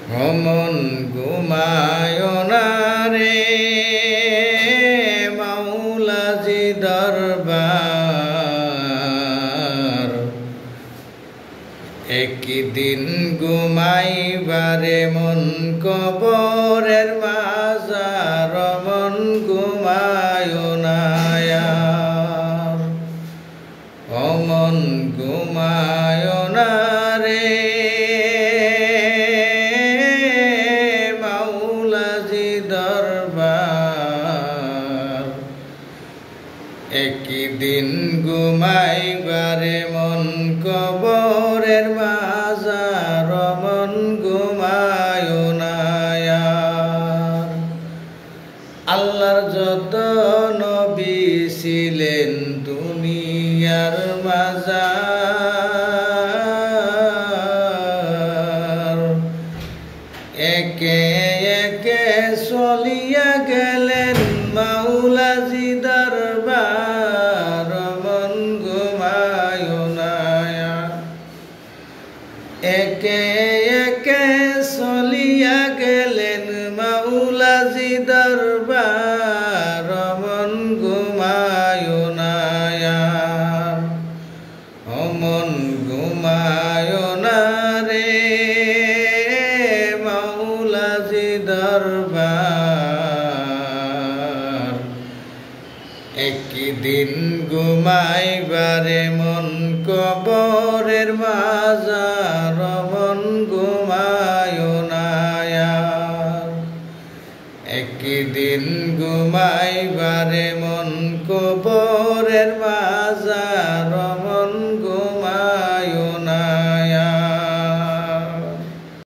মন ঘুমায় না রে মাওলাজি দরবার, একদিন ঘুমাইবারে মন কবরের মাজার, মন ঘুমায় না আর। ও মন ঘুমায় না রে মাওলাজি দরবার, একদিন ঘুমাইবারে মন কবরের মাজার, মন ঘুমায় না আর। আল্লাহর যত নবী ছিলেন দুনিয়ার মাঝার, একে একে চলিয়া গেলেন মাওলাজি দরবার, মন ঘুমায় না আর। একে একে চলিয়া গেলেন মাওলাজি দরবার, মন ঘুমায় না আর। ও মন ঘুমায় না রে মাওলাজি দরবার, একদিন ঘুমাইবারে মন